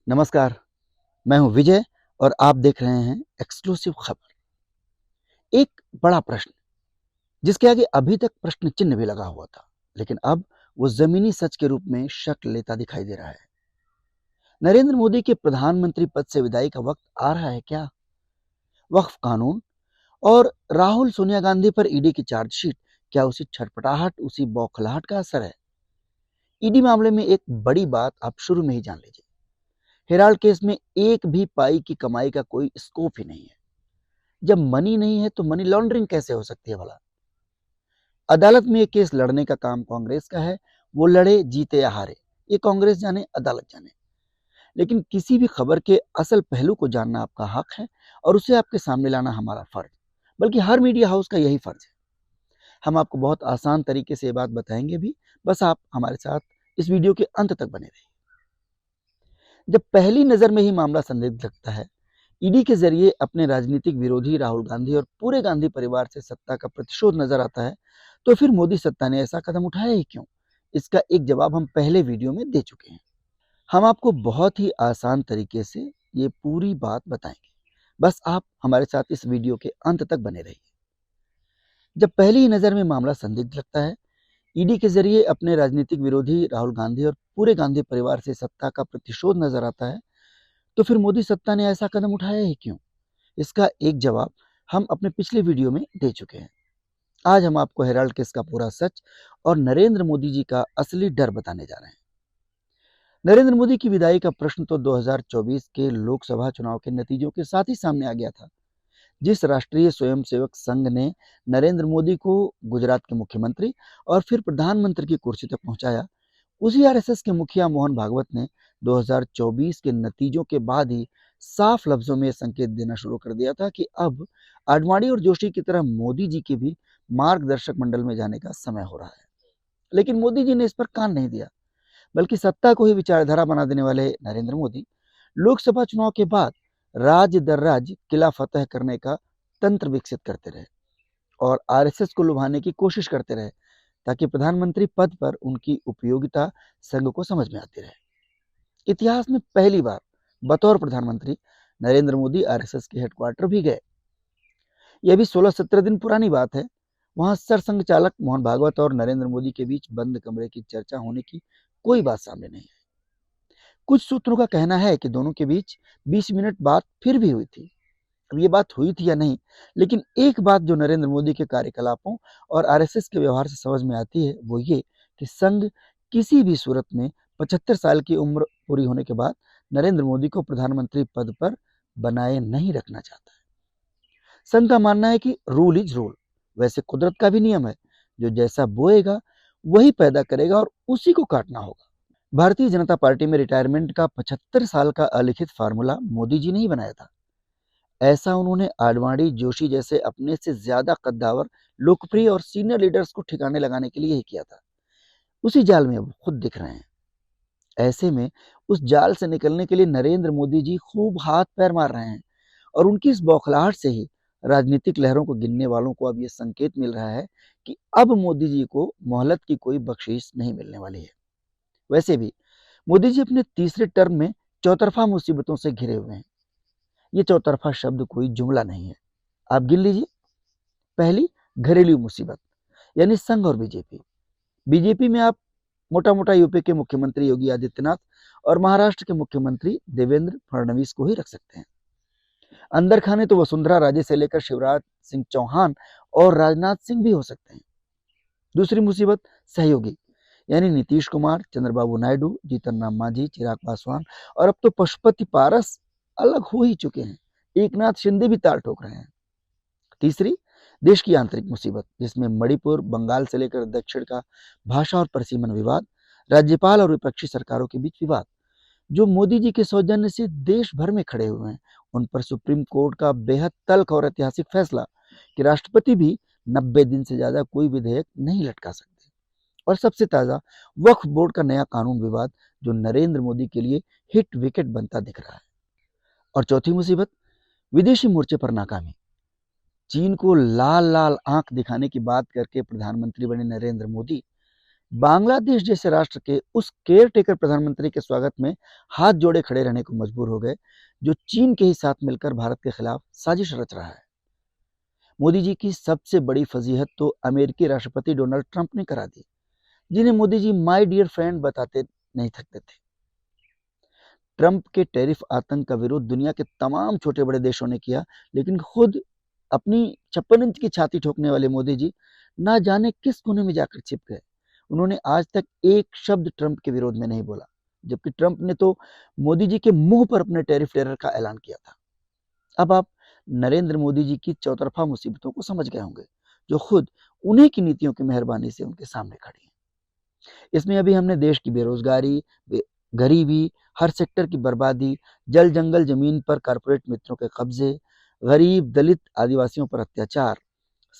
नमस्कार, मैं हूं विजय और आप देख रहे हैं एक्सक्लूसिव खबर। एक बड़ा प्रश्न जिसके आगे अभी तक प्रश्न चिन्ह भी लगा हुआ था, लेकिन अब वो जमीनी सच के रूप में शक्ल लेता दिखाई दे रहा है। नरेंद्र मोदी के प्रधानमंत्री पद से विदाई का वक्त आ रहा है क्या? वक्फ कानून और राहुल सोनिया गांधी पर ईडी की चार्जशीट, क्या उसी छटपटाहट, उसी बौखलाहट का असर है? ईडी मामले में एक बड़ी बात आप शुरू में ही जान लीजिए। हेराल्ड केस में एक भी पाई की कमाई का कोई स्कोप ही नहीं है। जब मनी नहीं है तो मनी लॉन्ड्रिंग कैसे हो सकती है भला? अदालत में ये केस लड़ने का काम कांग्रेस का है। वो लड़े, जीते या हारे, ये कांग्रेस जाने, अदालत जाने। लेकिन किसी भी खबर के असल पहलू को जानना आपका हक है और उसे आपके सामने लाना हमारा फर्ज, बल्कि हर मीडिया हाउस का यही फर्ज है। हम आपको बहुत आसान तरीके से ये बात बताएंगे भी, बस आप हमारे साथ इस वीडियो के अंत तक बने रहिए। जब पहली नजर में ही मामला संदिग्ध लगता है, ईडी के जरिए अपने राजनीतिक विरोधी राहुल गांधी और पूरे गांधी परिवार से सत्ता का प्रतिशोध नजर आता है, तो फिर मोदी सत्ता ने ऐसा कदम उठाया ही क्यों? इसका एक जवाब हम पहले वीडियो में दे चुके हैं। हम आपको बहुत ही आसान तरीके से ये पूरी बात बताएंगे, बस आप हमारे साथ इस वीडियो के अंत तक बने रहिए। जब पहली ही नजर में मामला संदिग्ध लगता है, ईडी के जरिए अपने राजनीतिक विरोधी राहुल गांधी और पूरे गांधी परिवार से सत्ता का प्रतिशोध नजर आता है, तो फिर मोदी सत्ता ने ऐसा कदम उठाया ही क्यों? इसका एक जवाब हम अपने पिछले वीडियो में दे चुके हैं। आज हम आपको हेराल्ड केस का पूरा सच और नरेंद्र मोदी जी का असली डर बताने जा रहे हैं। नरेंद्र मोदी की विदाई का प्रश्न तो 2024 के लोकसभा चुनाव के नतीजों के साथ ही सामने आ गया था। जिस राष्ट्रीय स्वयंसेवक संघ ने नरेंद्र मोदी को गुजरात के मुख्यमंत्री और फिर प्रधानमंत्री की कुर्सी तक पहुंचाया, उसी आरएसएस के मुखिया मोहन भागवत ने 2024 के नतीजों के बाद ही साफ लफ्जों में संकेत देना शुरू कर दिया था कि अब आडवाणी और जोशी की तरह मोदी जी के भी मार्गदर्शक मंडल में जाने का समय हो रहा है। लेकिन मोदी जी ने इस पर कान नहीं दिया, बल्कि सत्ता को ही विचारधारा बना देने वाले नरेंद्र मोदी लोकसभा चुनाव के बाद राज्य दर राज्य किला फतह करने का तंत्र विकसित करते रहे और आरएसएस को लुभाने की कोशिश करते रहे, ताकि प्रधानमंत्री पद पर उनकी उपयोगिता संघ को समझ में आती रहे। इतिहास में पहली बार बतौर प्रधानमंत्री नरेंद्र मोदी आरएसएस के हेडक्वार्टर भी गए। यह भी 16-17 दिन पुरानी बात है। वहां सरसंघ चालक मोहन भागवत और नरेंद्र मोदी के बीच बंद कमरे की चर्चा होने की कोई बात सामने नहीं है। कुछ सूत्रों का कहना है कि दोनों के बीच 20 मिनट बात फिर भी हुई थी। अब ये बात हुई थी या नहीं, लेकिन एक बात जो नरेंद्र मोदी के कार्यकलापों और आरएसएस के व्यवहार से समझ में आती है, वो ये कि संघ किसी भी सूरत में 75 साल की उम्र पूरी होने के बाद नरेंद्र मोदी को प्रधानमंत्री पद पर बनाए नहीं रखना चाहता है। संघ का मानना है कि रूल इज रूल। वैसे कुदरत का भी नियम है, जो जैसा बोएगा वही पैदा करेगा और उसी को काटना होगा। भारतीय जनता पार्टी में रिटायरमेंट का 75 साल का अलिखित फार्मूला मोदी जी ने ही बनाया था। ऐसा उन्होंने आडवाणी, जोशी जैसे अपने से ज्यादा कद्दावर, लोकप्रिय और सीनियर लीडर्स को ठिकाने लगाने के लिए ही किया था। उसी जाल में वो खुद दिख रहे हैं। ऐसे में उस जाल से निकलने के लिए नरेंद्र मोदी जी खूब हाथ पैर मार रहे हैं और उनकी इस बौखलाहट से ही राजनीतिक लहरों को गिनने वालों को अब ये संकेत मिल रहा है कि अब मोदी जी को मोहलत की कोई बख्शीश नहीं मिलने वाली है। वैसे भी मोदी जी अपने तीसरे टर्म में चौतरफा मुसीबतों से घिरे हुए हैं। ये चौतरफा शब्द कोई जुमला नहीं है, आप गिन लीजिए। पहली, घरेलू मुसीबत, यानी संघ और बीजेपी। बीजेपी में आप मोटा मोटा यूपी के मुख्यमंत्री योगी आदित्यनाथ और महाराष्ट्र के मुख्यमंत्री देवेंद्र फडणवीस को ही रख सकते हैं। अंदर खाने तो वसुंधरा राजे से लेकर शिवराज सिंह चौहान और राजनाथ सिंह भी हो सकते हैं। दूसरी मुसीबत, सहयोगी, यानी नीतीश कुमार, चंद्रबाबू नायडू, जीतन राम मांझी, चिराग पासवान और अब तो पशुपति पारस अलग हो ही चुके हैं। एकनाथ शिंदे भी ताल ठोक रहे हैं। तीसरी, देश की आंतरिक मुसीबत, जिसमें मणिपुर, बंगाल से लेकर दक्षिण का भाषा और परिसीमन विवाद, राज्यपाल और विपक्षी सरकारों के बीच विवाद, जो मोदी जी के सौजन्य से देश भर में खड़े हुए हैं। उन पर सुप्रीम कोर्ट का बेहद तल्ख और ऐतिहासिक फैसला कि राष्ट्रपति भी 90 दिन से ज्यादा कोई विधेयक नहीं लटका सकते। और सबसे ताजा, वक्फ बोर्ड का नया कानून विवाद, जो नरेंद्र मोदी के लिए हिट विकेट बनता दिख रहा है। और चौथी मुसीबत, विदेशी मोर्चे पर नाकामी। चीन को लाल लाल आंख दिखाने की बात करके प्रधानमंत्री बने नरेंद्र मोदी बांग्लादेश जैसे राष्ट्र के उस केयर टेकर प्रधानमंत्री के स्वागत में हाथ जोड़े खड़े रहने को मजबूर हो गए, जो चीन के ही साथ मिलकर भारत के खिलाफ साजिश रच रहा है। मोदी जी की सबसे बड़ी फजीहत तो अमेरिकी राष्ट्रपति डोनाल्ड ट्रंप ने करा दी, जिन्हें Modi ji my dear friend बताते नहीं थकते थे। ट्रंप के टैरिफ आतंक का विरोध दुनिया के तमाम छोटे बड़े देशों ने किया, लेकिन खुद अपनी 56 इंच की छाती ठोकने वाले मोदी जी ना जाने किस कोने में जाकर छिप गए। उन्होंने आज तक एक शब्द ट्रंप के विरोध में नहीं बोला, जबकि ट्रंप ने तो मोदी जी के मुंह पर अपने टैरिफ टेरर का ऐलान किया था। अब आप नरेंद्र मोदी जी की चौतरफा मुसीबतों को समझ गए होंगे, जो खुद उन्हीं की नीतियों की मेहरबानी से उनके सामने खड़ी है। इसमें अभी हमने देश की बेरोजगारी, गरीबी, हर सेक्टर की बर्बादी, जल जंगल जमीन पर कारपोरेट मित्रों के कब्जे, गरीब दलित आदिवासियों पर अत्याचार,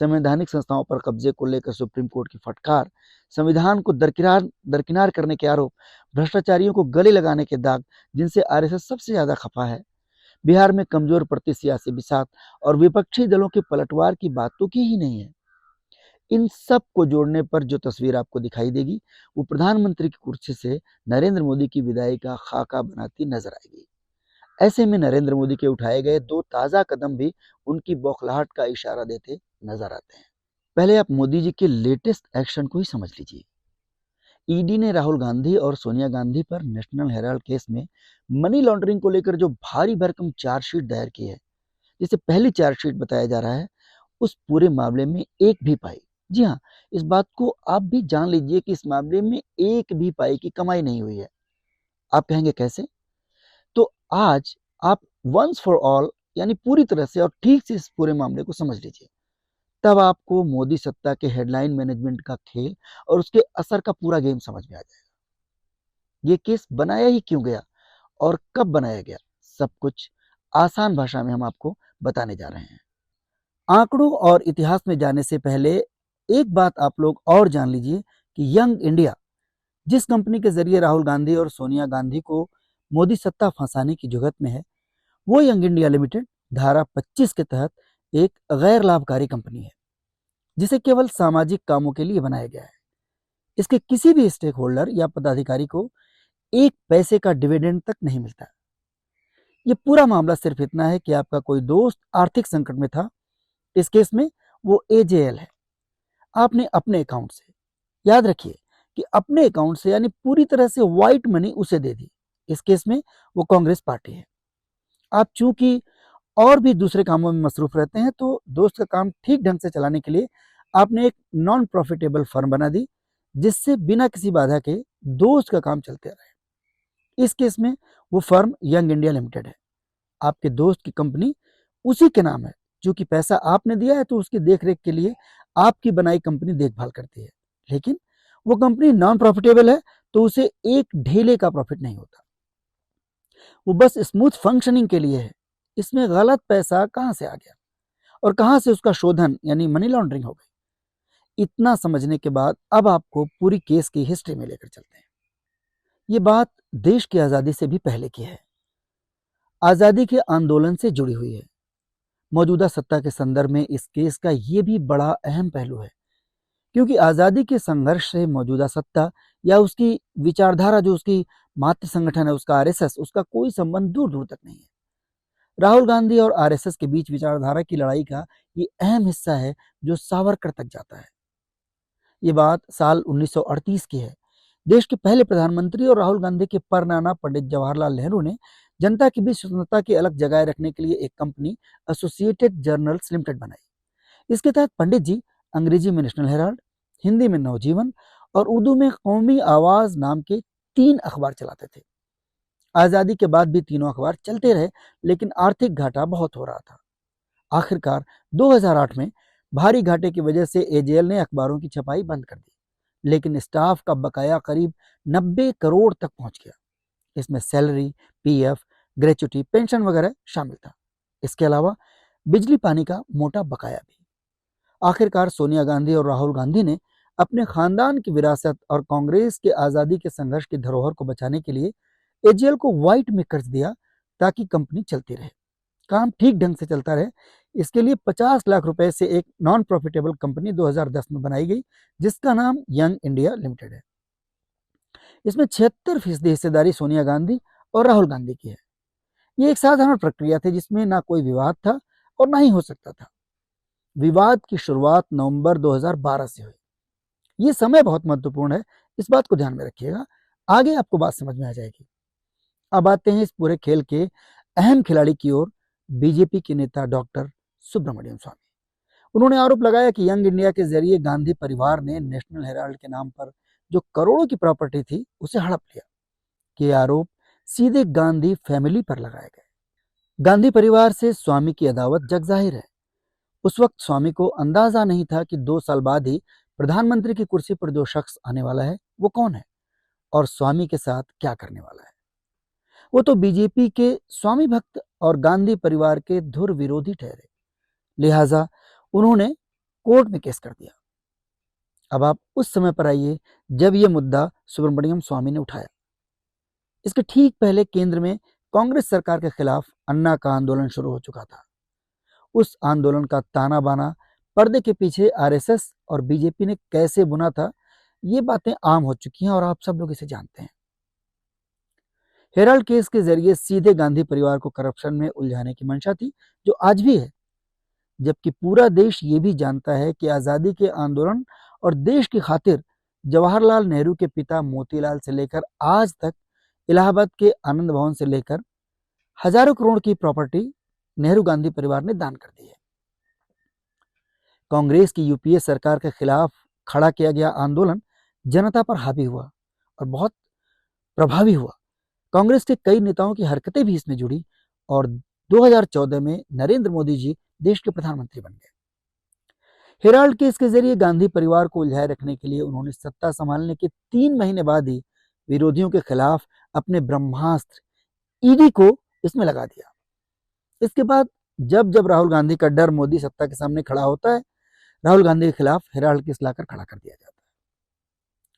संवैधानिक संस्थाओं पर कब्जे को लेकर सुप्रीम कोर्ट की फटकार, संविधान को दरकिनार करने के आरोप, भ्रष्टाचारियों को गले लगाने के दाग, जिनसे आरएसएस सबसे ज्यादा खफा है, बिहार में कमजोर पड़ती सियासी बिसात और विपक्षी दलों के पलटवार की बात तो की ही नहीं है। इन सब को जोड़ने पर जो तस्वीर आपको दिखाई देगी, वो प्रधानमंत्री की कुर्सी से नरेंद्र मोदी की विदाई का खाका बनाती नजर आएगी। ऐसे में नरेंद्र मोदी के उठाए गए 2 ताजा कदम भी उनकी बौखलाहट का इशारा देते नजर आते हैं। पहले आप मोदी जी के लेटेस्ट एक्शन को ही समझ लीजिए। ईडी ने राहुल गांधी और सोनिया गांधी पर नेशनल हेराल्ड केस में मनी लॉन्ड्रिंग को लेकर जो भारी भरकम चार्जशीट दायर की है, जिसे पहली चार्जशीट बताया जा रहा है, उस पूरे मामले में एक भी पाई, जी हाँ, इस बात को आप भी जान लीजिए कि इस मामले में एक भी पाई की कमाई नहीं हुई है। आप कहेंगे कैसे? तो आज आप वंस फॉर ऑल यानी पूरी तरह से और ठीक से इस पूरे मामले को समझ लीजिए, तब आपको मोदी सत्ता के हेडलाइन मैनेजमेंट का खेल और उसके असर का पूरा गेम समझ में आ जाएगा। ये केस बनाया ही क्यों गया और कब बनाया गया, सब कुछ आसान भाषा में हम आपको बताने जा रहे हैं। आंकड़ों और इतिहास में जाने से पहले एक बात आप लोग और जान लीजिए कि यंग इंडिया, जिस कंपनी के जरिए राहुल गांधी और सोनिया गांधी को मोदी सत्ता फंसाने की जुगत में है, वो यंग इंडिया लिमिटेड धारा 25 के तहत एक गैर लाभकारी कंपनी है, जिसे केवल सामाजिक कामों के लिए बनाया गया है। इसके किसी भी स्टेक होल्डर या पदाधिकारी को एक पैसे का डिविडेंड तक नहीं मिलता। ये पूरा मामला सिर्फ इतना है कि आपका कोई दोस्त आर्थिक संकट में था, इस केस में वो एजेएल है, आपने अपने अकाउंट से, याद रखिए कि अपने अकाउंट से यानी पूरी तरह से व्हाइट मनी उसे दे दी। इस केस में वो कांग्रेस पार्टी है। आप चूंकि और भी दूसरे कामों में मसरूफ रहते हैं, तो दोस्त का काम ठीक ढंग से चलाने के लिए आपने एक नॉन प्रॉफिटेबल फर्म बना दी, जिससे बिना किसी बाधा के दोस्त का काम चलते रहे। इस केस में वो फर्म यंग इंडिया लिमिटेड है। आपके दोस्त की कंपनी उसी के नाम है, जो कि पैसा आपने दिया है तो उसकी देखरेख के लिए आपकी बनाई कंपनी देखभाल करती है, लेकिन वो कंपनी नॉन प्रॉफिटेबल है, तो उसे एक ढेले का प्रॉफिट नहीं होता। वो बस स्मूथ फंक्शनिंग के लिए है। इसमें गलत पैसा कहां से आ गया और कहां से उसका शोधन यानी मनी लॉन्ड्रिंग हो गई, इतना समझने के बाद अब आपको पूरी केस की हिस्ट्री में लेकर चलते हैं। ये बात देश की आजादी से भी पहले की है, आजादी के आंदोलन से जुड़ी हुई है। मौजूदा सत्ता के संदर्भ में इस केस का ये भी बड़ा अहम पहलू है, क्योंकि आजादी के संघर्ष से मौजूदा सत्ता या उसकी विचारधारा, जो उसकी मातृ संगठन है उसका आरएसएस, उसका कोई संबंध दूर दूर तक नहीं है। राहुल गांधी और आरएसएस के बीच विचारधारा की लड़ाई का ये अहम हिस्सा है, जो सावरकर तक जाता है। ये बात साल 1938 की है। देश के पहले प्रधानमंत्री और राहुल गांधी के परनाना पंडित जवाहरलाल नेहरू ने जनता के बीच स्वतंत्रता की अलग जगह रखने के लिए एक कंपनी एसोसिएटेड जर्नल्स लिमिटेड बनाई। इसके तहत पंडित जी अंग्रेजी में नेशनल हेराल्ड, हिंदी में नवजीवन और उर्दू में कौमी आवाज नाम के 3 अखबार चलाते थे। आजादी के बाद भी तीनों अखबार चलते रहे, लेकिन आर्थिक घाटा बहुत हो रहा था। आखिरकार 2008 में भारी घाटे की वजह से एजेएल ने अखबारों की छपाई बंद कर दी, लेकिन स्टाफ का बकाया करीब 90 करोड़ तक पहुंच गया। इसमें सैलरी, पीएफ, ग्रेच्युटी, पेंशन वगैरह शामिल था। इसके अलावा बिजली पानी का मोटा बकाया भी। आखिरकार सोनिया गांधी और राहुल गांधी ने अपने खानदान की विरासत और कांग्रेस के आजादी के संघर्ष की धरोहर को बचाने के लिए एजेएल को व्हाइट में कर्ज दिया, ताकि कंपनी चलती रहे। काम ठीक ढंग से चलता रहे, इसके लिए 50 लाख रुपए से एक नॉन प्रॉफिटेबल कंपनी 2010 में बनाई गई, जिसका नाम यंग इंडिया लिमिटेड है। इसमें 76% हिस्सेदारी सोनिया गांधी और राहुल गांधी की है। ये एक साधारण प्रक्रिया थी जिसमें ना कोई विवाद था और ना ही हो सकता था। विवाद की शुरुआत नवंबर 2012 से हुई। ये समय बहुत महत्वपूर्ण है, इस बात को ध्यान में रखिएगा, आगे आपको बात समझ में आ जाएगी। अब आते हैं इस पूरे खेल के अहम खिलाड़ी की ओर, बीजेपी के नेता डॉक्टर सुब्रमण्यम स्वामी। उन्होंने आरोप लगाया कि यंग इंडिया के जरिए गांधी परिवार ने नेशनल हेराल्ड के नाम पर जो करोड़ों की प्रॉपर्टी थी उसे हड़प लिया। ये आरोप सीधे गांधी फैमिली पर लगाए गए। गांधी परिवार से स्वामी की अदावत जग जाहिर है। उस वक्त स्वामी को अंदाजा नहीं था कि 2 साल बाद ही प्रधानमंत्री की कुर्सी पर जो शख्स आने वाला है वो कौन है और स्वामी के साथ क्या करने वाला है। वो तो बीजेपी के स्वामी भक्त और गांधी परिवार के धुर विरोधी ठहरे, लिहाजा उन्होंने कोर्ट में केस कर दिया। अब आप उस समय पर आइए जब यह मुद्दा सुब्रमण्यम स्वामी ने उठाया। इसके ठीक पहले केंद्र में कांग्रेस सरकार के खिलाफ अन्ना का आंदोलन शुरू हो चुका था। उस आंदोलन का ताना बाना, पर्दे के पीछे आरएसएस और बीजेपी ने कैसे बुना था, ये बातें आम हो चुकी हैं और आप सब लोग इसे जानते हैं। हेराल्ड केस के जरिए सीधे गांधी परिवार को करप्शन में उलझाने की मंशा थी, जो आज भी है, जबकि पूरा देश ये भी जानता है कि आजादी के आंदोलन और देश की खातिर जवाहरलाल नेहरू के पिता मोतीलाल से लेकर आज तक इलाहाबाद के आनंद भवन से लेकर हजारों करोड़ की प्रॉपर्टी नेहरू गांधी परिवार ने दान कर दी है। कांग्रेस की यूपीए सरकार के खिलाफ खड़ा किया गया आंदोलन जनता पर हावी हुआ और बहुत प्रभावी हुआ। कांग्रेस के कई नेताओं की हरकतें भी इसमें जुड़ी और 2014 में नरेंद्र मोदी जी देश के प्रधानमंत्री बन गए। हेराल्ड केस के जरिए गांधी परिवार को उलझाए रखने के लिए उन्होंने सत्ता संभालने के 3 महीने बाद ही विरोधियों के खिलाफ अपने ब्रह्मास्त्र ईडी को इसमें लगा दिया। इसके बाद जब जब राहुल गांधी का डर मोदी सत्ता के सामने खड़ा होता है, राहुल गांधी के खिलाफ हेराल्ड केस लाकर खड़ा कर दिया जाता है।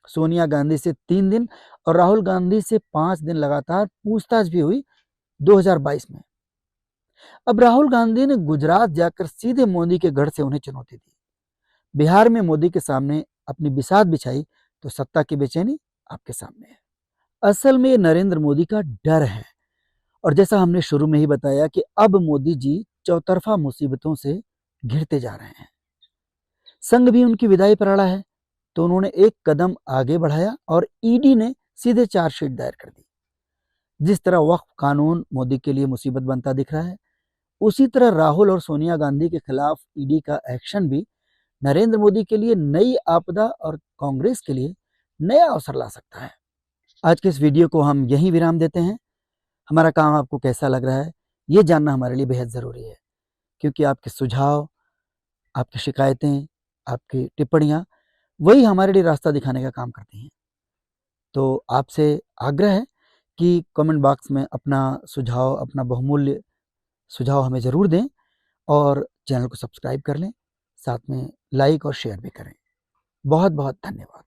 सोनिया गांधी से 3 दिन और राहुल गांधी से 5 दिन लगातार पूछताछ भी हुई 2022 में। अब राहुल गांधी ने गुजरात जाकर सीधे मोदी के गढ़ से उन्हें चुनौती दी। बिहार में मोदी के सामने अपनी बिसात बिछाई तो सत्ता की बेचैनी आपके सामने है। असल में ये नरेंद्र मोदी का डर है और जैसा हमने शुरू में ही बताया कि अब मोदी जी चौतरफा मुसीबतों से घिरते जा रहे हैं। संघ भी उनकी विदाई पर अड़ा है, तो उन्होंने एक कदम आगे बढ़ाया और ईडी ने सीधे चार्जशीट दायर कर दी। जिस तरह वक्फ कानून मोदी के लिए मुसीबत बनता दिख रहा है, उसी तरह राहुल और सोनिया गांधी के खिलाफ ईडी का एक्शन भी नरेंद्र मोदी के लिए नई आपदा और कांग्रेस के लिए नया अवसर ला सकता है। आज के इस वीडियो को हम यहीं विराम देते हैं। हमारा काम आपको कैसा लग रहा है, ये जानना हमारे लिए बेहद ज़रूरी है, क्योंकि आपके सुझाव, आपकी शिकायतें, आपकी टिप्पणियाँ वही हमारे लिए रास्ता दिखाने का काम करती हैं। तो आपसे आग्रह है कि कमेंट बॉक्स में अपना सुझाव, अपना बहुमूल्य सुझाव हमें ज़रूर दें और चैनल को सब्सक्राइब कर लें, साथ में लाइक और शेयर भी करें। बहुत बहुत धन्यवाद।